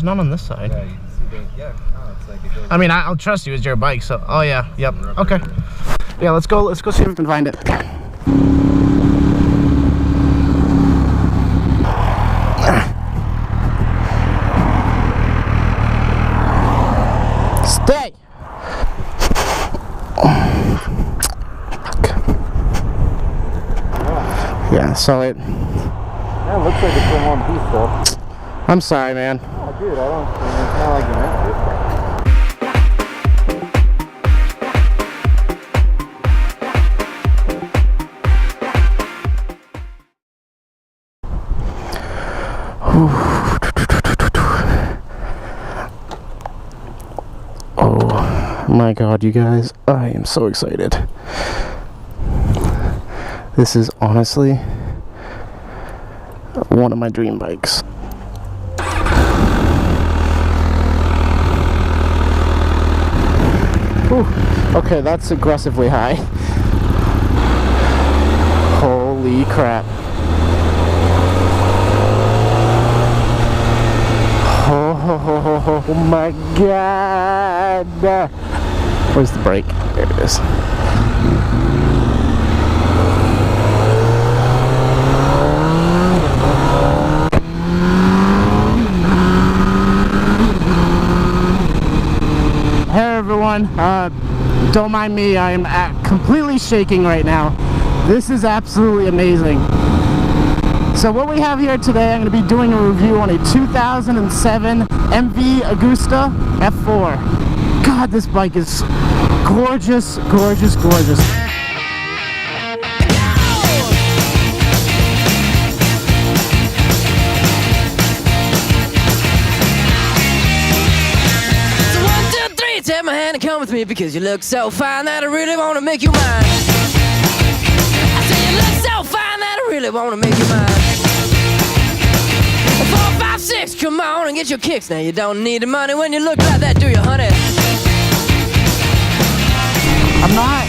there's none on this side. Yeah, you see the, yeah, no, it's like it goes. I mean, I'll trust you. It's your bike, so. Oh yeah, yep. Okay. Yeah, let's go see if we can find it. Stay. Yeah, so it. Yeah, it looks like it's in one piece though. I'm sorry, man. Oh, dude, I mean, it's not like you meant Oh my god, you guys, I am so excited. This is honestly one of my dream bikes. Whew. Okay, that's aggressively high. Holy crap. Oh my god. Where's the brake? There it is. Hey everyone, don't mind me, I am completely shaking right now. This is absolutely amazing. So what we have here today, I'm going to be doing a review on a 2007 MV Agusta F4. God, this bike is gorgeous, gorgeous, gorgeous. Take my hand and come with me because you look so fine that I really want to make you mine. I say you look so fine that I really want to make you mine. 4, 5, 6, come on and get your kicks. Now you don't need the money when you look like that, do you, honey? I'm not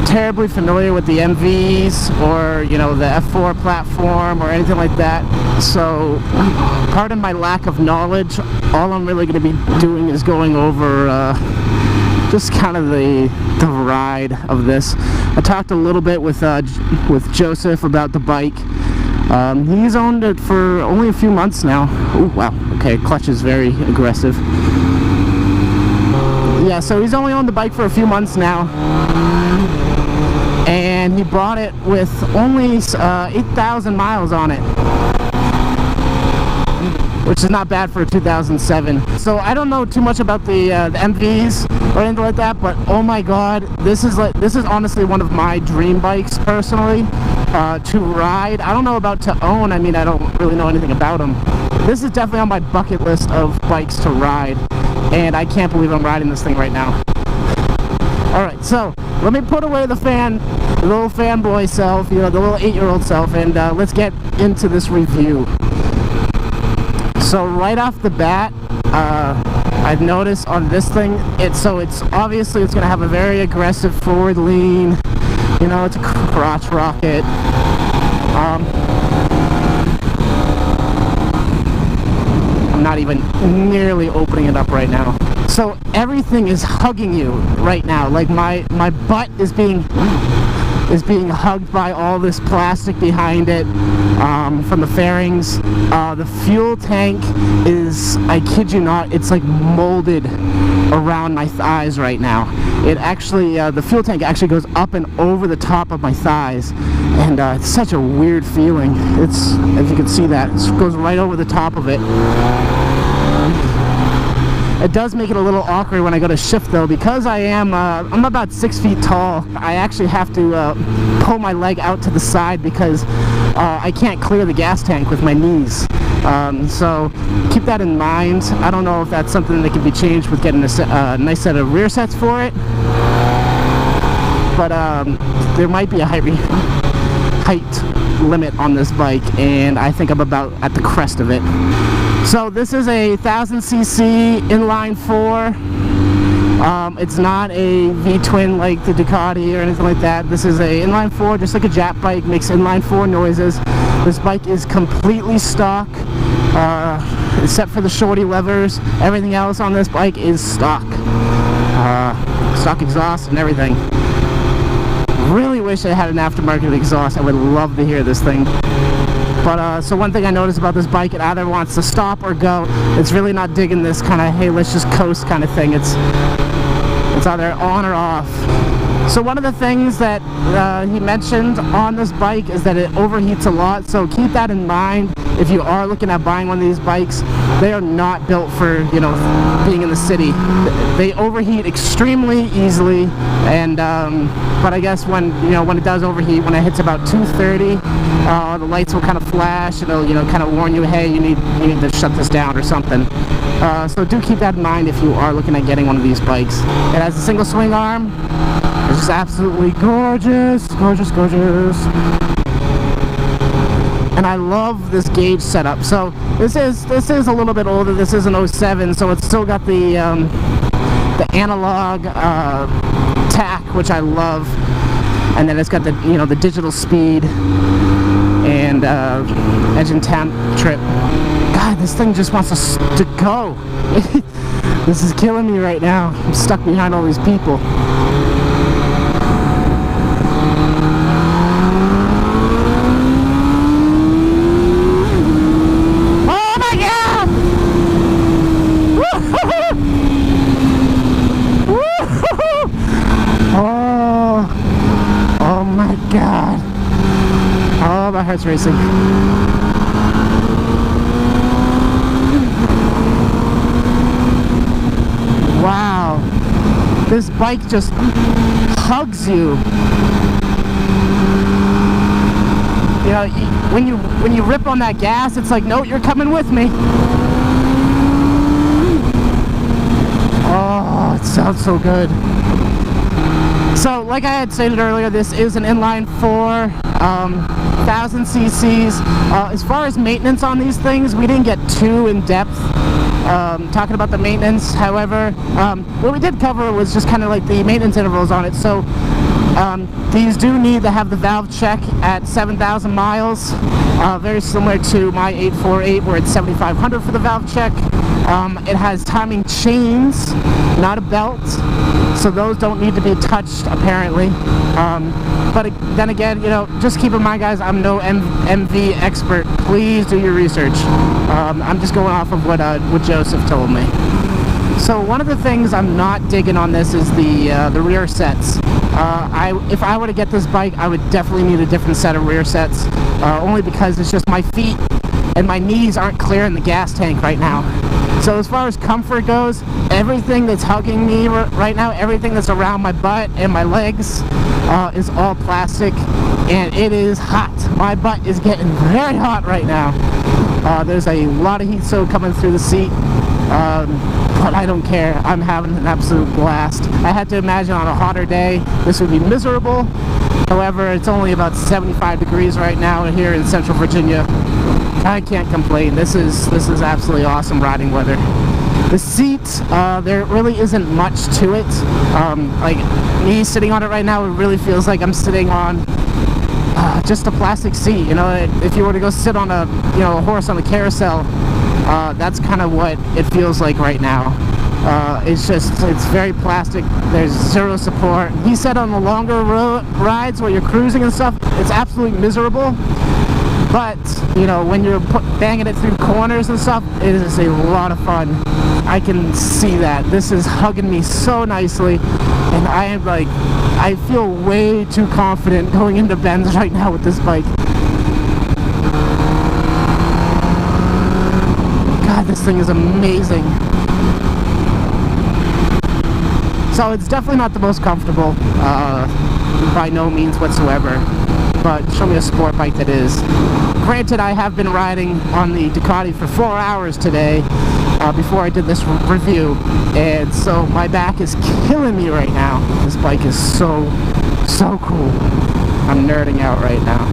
terribly familiar with the MVs or, you know, the F4 platform or anything like that. So, pardon my lack of knowledge. All I'm really going to be doing is going over just kind of the ride of this. I talked a little bit with Joseph about the bike. He's owned it for only a few months now. Oh wow, okay, clutch is very aggressive. Yeah, so he's only owned the bike for a few months now. And he bought it with only 8,000 miles on it, which is not bad for a 2007. So I don't know too much about the MVs or anything like that, but oh my god, this is honestly one of my dream bikes personally to ride. I don't know about to own. I mean, I don't really know anything about them. This is definitely on my bucket list of bikes to ride, and I can't believe I'm riding this thing right now. Alright, so let me put away the little fanboy self, you know, the little 8-year-old self, and let's get into this review. So right off the bat, I've noticed on this thing, it's obviously it's going to have a very aggressive forward lean. You know, it's a crotch rocket. I'm not even nearly opening it up right now. So everything is hugging you right now. Like my butt is being hugged by all this plastic behind it, from the fairings. The fuel tank is, I kid you not, it's like molded around my thighs right now. It actually, the fuel tank actually goes up and over the top of my thighs, and it's such a weird feeling. It's, if you can see that, it goes right over the top of it. It does make it a little awkward when I go to shift though, because I'm about 6 feet tall. I actually have to pull my leg out to the side because I can't clear the gas tank with my knees. So keep that in mind. I don't know if that's something that can be changed with getting a nice set of rear sets for it, but there might be a height limit on this bike, and I think I'm about at the crest of it. So this is a 1000cc inline 4. It's not a V-twin like the Ducati or anything like that. This is a inline 4, just like a Jap bike, makes inline 4 noises. This bike is completely stock. except for the shorty levers. Everything else on this bike is stock. Stock exhaust and everything. Really wish I had an aftermarket exhaust. I would love to hear this thing. But so one thing I noticed about this bike, it either wants to stop or go. It's really not digging this kind of, hey, let's just coast kind of thing. It's either on or off. So one of the things that he mentioned on this bike is that it overheats a lot, so keep that in mind if you are looking at buying one of these bikes. They are not built for, you know, being in the city. They overheat extremely easily, and but I guess when it does overheat, when it hits about 230, the lights will kind of flash, and it'll, you know, kind of warn you, hey, you need to shut this down or something. So do keep that in mind if you are looking at getting one of these bikes. It has a single swing arm. It's just absolutely gorgeous, gorgeous, gorgeous. And I love this gauge setup. So this is a little bit older. This is an 07, so it's still got the analog tack, which I love, and then it's got the the digital speed and engine temp trip. God, this thing just wants to go. This is killing me right now. I'm stuck behind all these people. God. Oh, my heart's racing. Wow. This bike just hugs you. You know, when you rip on that gas, it's like, no, you're coming with me. Oh, it sounds so good. So, like I had stated earlier, this is an inline 4, 1000 cc's. As far as maintenance on these things, we didn't get too in depth talking about the maintenance. However, what we did cover was just kind of like the maintenance intervals on it. So, these do need to have the valve check at 7,000 miles, very similar to my 848, where it's 7,500 for the valve check. It has timing chains, not a belt, so those don't need to be touched apparently. But then again, just keep in mind, guys, I'm no MV expert. Please do your research. I'm just going off of what Joseph told me. So one of the things I'm not digging on this is the rear sets. If I were to get this bike, I would definitely need a different set of rear sets, only because it's just my feet and my knees aren't clearing the gas tank right now. So as far as comfort goes, everything that's hugging me right now, everything that's around my butt and my legs is all plastic, and it is hot. My butt is getting very hot right now. There's a lot of heat soak coming through the seat, but I don't care. I'm having an absolute blast. I had to imagine on a hotter day this would be miserable. However, it's only about 75 degrees right now here in Central Virginia. I can't complain. This is absolutely awesome riding weather. The seat, there really isn't much to it. Like me sitting on it right now, it really feels like I'm sitting on just a plastic seat. If you were to go sit on a horse on a carousel, that's kind of what it feels like right now. It's very plastic. There's zero support. He said on the longer rides where you're cruising and stuff, it's absolutely miserable. But, when you're banging it through corners and stuff, it is a lot of fun. I can see that. This is hugging me so nicely, and I feel way too confident going into bends right now with this bike. God, this thing is amazing. So it's definitely not the most comfortable, by no means whatsoever. But show me a sport bike that is. Granted, I have been riding on the Ducati for 4 hours today before I did this review, and so my back is killing me right now. This bike is so cool. I'm nerding out right now.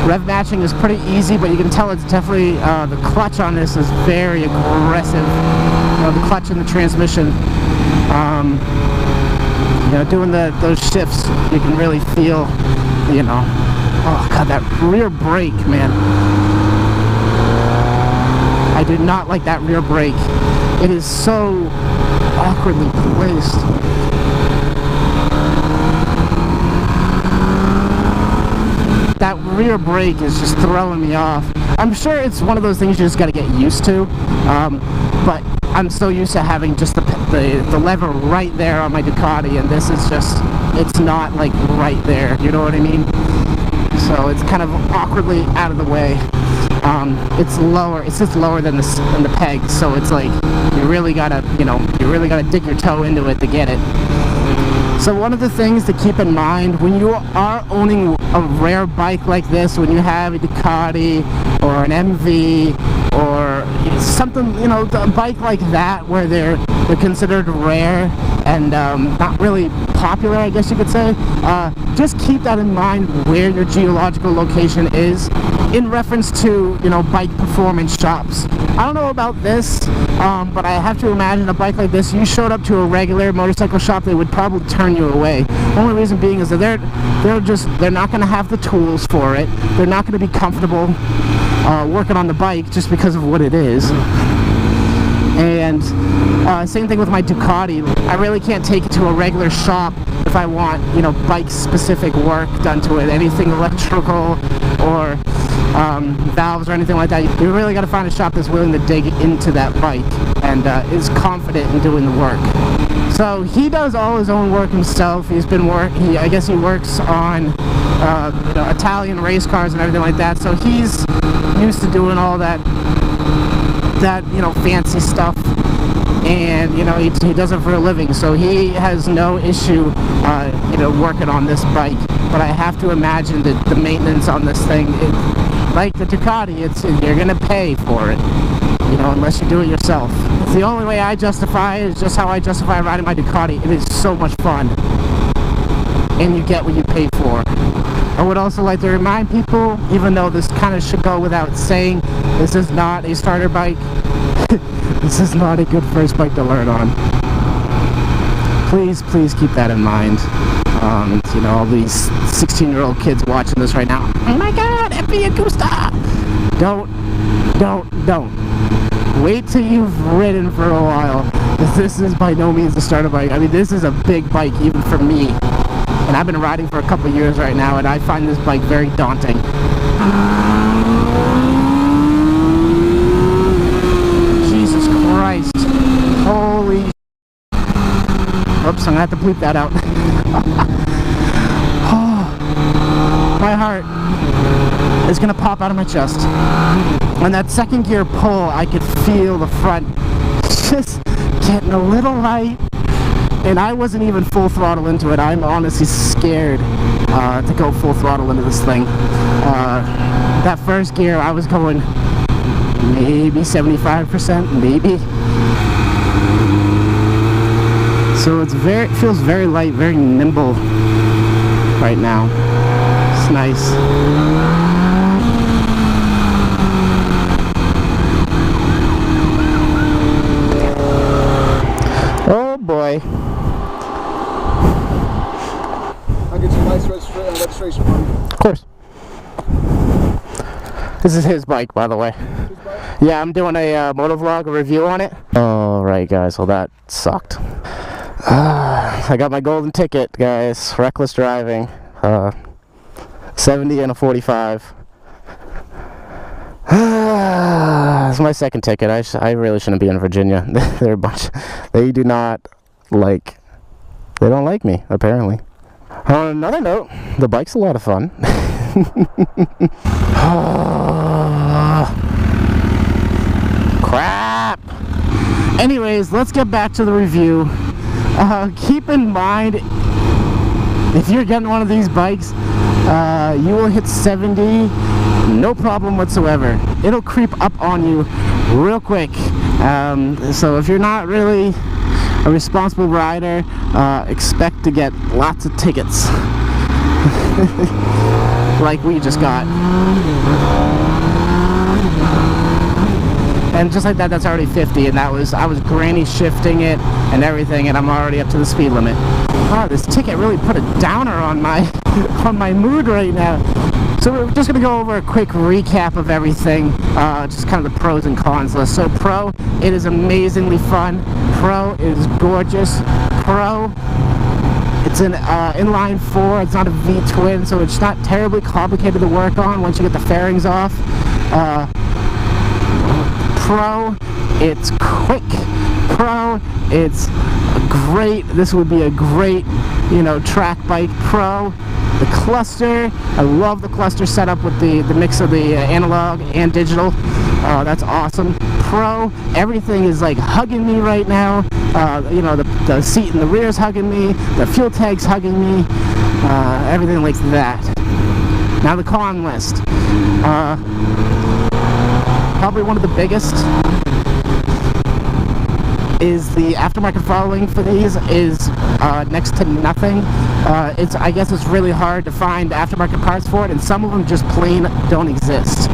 Rev matching is pretty easy, but you can tell it's definitely, the clutch on this is very aggressive. The clutch and the transmission. Doing those shifts, you can really feel, oh God, that rear brake, man. I do not like that rear brake. It is so awkwardly placed. That rear brake is just throwing me off. I'm sure it's one of those things you just got to get used to, but I'm so used to having just the lever right there on my Ducati, and this is just, it's not like right there, you know what I mean? So it's kind of awkwardly out of the way. It's lower, it's just lower than the peg, so it's like, you really gotta dig your toe into it to get it. So one of the things to keep in mind when you are owning a rare bike like this, when you have a Ducati or an MV or something, you know, a bike like that where they're considered rare and not really popular, I guess you could say, just keep that in mind where your geological location is in reference to, you know, bike performance shops. I don't know about this, but I have to imagine a bike like this, you showed up to a regular motorcycle shop, they would probably turn you away. The only reason being is that they're not going to have the tools for it. They're not going to be comfortable working on the bike just because of what it is. And same thing with my Ducati. I really can't take it to a regular shop if I want, you know, bike specific work done to it, anything electrical or valves or anything like that. You really got to find a shop that's willing to dig into that bike and is confident in doing the work. So he does all his own work himself. I guess he works on you know, Italian race cars and everything like that. So he's used to doing all that you know, fancy stuff, and you know, he does it for a living, so he has no issue you know, working on this bike. But I have to imagine that the maintenance on this thing, like the Ducati, you're gonna pay for it, you know, unless you do it yourself. The only way I justify it is just how I justify riding my Ducati. It is so much fun, and you get what you pay for. I would also like to remind people, even though this kind of should go without saying, this is not a starter bike. This is not a good first bike to learn on. Please keep that in mind. You know, all these 16-year-old kids watching this right now. Oh my God, MV Agusta! Don't. Wait till you've ridden for a while. This is by no means a starter bike. I mean, this is a big bike even for me. And I've been riding for a couple of years right now, and I find this bike very daunting. Jesus Christ. Holy... Oops, I'm gonna have to bleep that out. Oh, my heart is gonna pop out of my chest. On that second gear pull, I could feel the front just getting a little light. And I wasn't even full throttle into it. I'm honestly scared to go full throttle into this thing. That first gear, I was going maybe 75%, maybe. So it feels very light, very nimble right now. It's nice. Oh boy. I'll get you nice registration money. Of course. This is his bike, by the way. His bike? Yeah, I'm doing a motovlog, a review on it. Alright guys, well that sucked. I got my golden ticket, guys. Reckless driving. 70 and a 45. It's my second ticket. I really shouldn't be in Virginia. They're a bunch. They do not like. They don't like me, apparently. On another note, the bike's a lot of fun. Crap. Anyways, let's get back to the review. Keep in mind, if you're getting one of these bikes, you will hit 70, no problem whatsoever. It'll creep up on you real quick. So if you're not really a responsible rider, expect to get lots of tickets. Like we just got. And just like that, that's already 50, and I was granny shifting it and everything, and I'm already up to the speed limit. Wow, this ticket really put a downer on my on my mood right now. So we're just going to go over a quick recap of everything, just kind of the pros and cons list. So Pro, it is amazingly fun. Pro is gorgeous. Pro, it's an inline 4, it's not a V-twin, so it's not terribly complicated to work on once you get the fairings off. Pro, it's quick. Pro, it's great. This would be a great, you know, track bike. Pro, the cluster, I love the cluster setup with the mix of the analog and digital. That's awesome. Pro, everything is like hugging me right now. You know, the seat in the rear is hugging me, the fuel tank's hugging me, everything like that. Now the con list. Probably one of the biggest is the aftermarket following for these is next to nothing. I guess it's really hard to find aftermarket parts for it, and some of them just plain don't exist.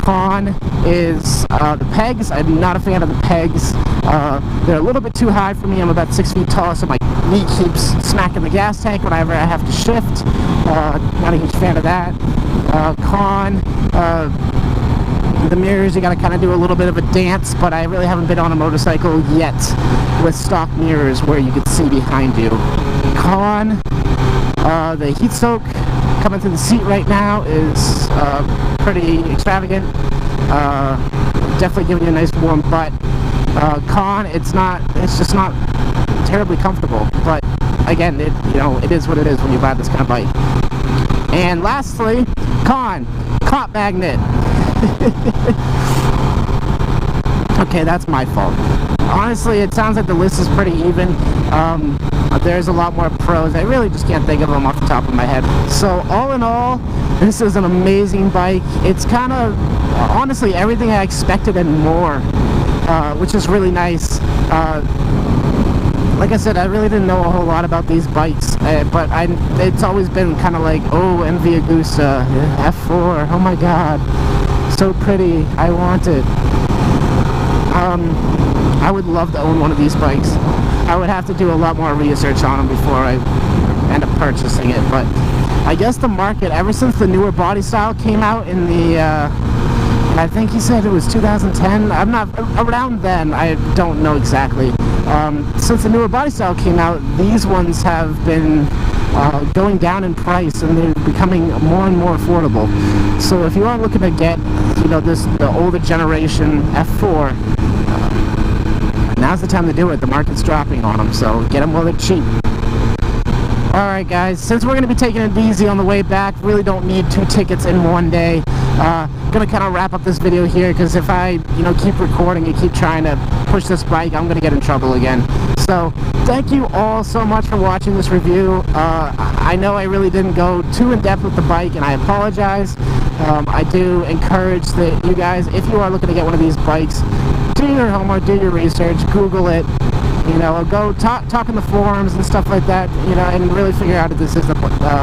Con is the pegs. I'm not a fan of the pegs. They're a little bit too high for me. I'm about 6 feet tall, so my knee keeps smacking the gas tank whenever I have to shift. Not a huge fan of that. Con, the mirrors, you gotta kind of do a little bit of a dance, but I really haven't been on a motorcycle yet with stock mirrors where you can see behind you. Con, the heat soak coming through the seat right now is pretty extravagant. Definitely giving you a nice warm butt. Con, it's just not terribly comfortable, but again, it is what it is when you buy this kind of bike. And lastly, con, cop magnet. Okay, that's my fault. Honestly, it sounds like the list is pretty even. There's a lot more pros. I really just can't think of them off the top of my head. So all in all, this is an amazing bike. It's kind of, honestly, everything I expected and more, which is really nice. Like I said, I really didn't know a whole lot about these bikes, but it's always been kind of like, oh, MV Agusta F4, oh my god, so pretty, I want it. I would love to own one of these bikes. I would have to do a lot more research on them before I end up purchasing it, but I guess the market, ever since the newer body style came out in the, I think he said it was 2010, I'm not, around then, I don't know exactly. Since the newer body style came out, these ones have been going down in price, and they're becoming more and more affordable. So if you are looking to get, the older generation F4, now's the time to do it. The market's dropping on them, so get them while they're cheap. Alright guys, since we're going to be taking it easy on the way back, really don't need 2 tickets in one day. Gonna kind of wrap up this video here, because if I keep recording and keep trying to push this bike, I'm gonna get in trouble again. So thank you all so much for watching this review. I know I really didn't go too in depth with the bike, and I apologize. I do encourage that you guys, if you are looking to get one of these bikes, do your homework, do your research, Google it, go talk in the forums and stuff like that, and really figure out if this is the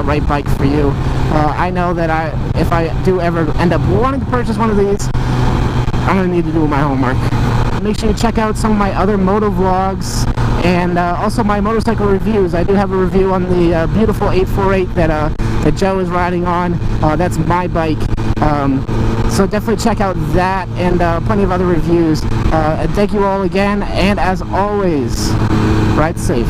right bike for you. I know that if I do ever end up wanting to purchase one of these, I'm going to need to do my homework. Make sure you check out some of my other moto vlogs, and also my motorcycle reviews. I do have a review on the beautiful 848 that Joe is riding on. That's my bike. So definitely check out that, and plenty of other reviews. And thank you all again, and as always, ride safe.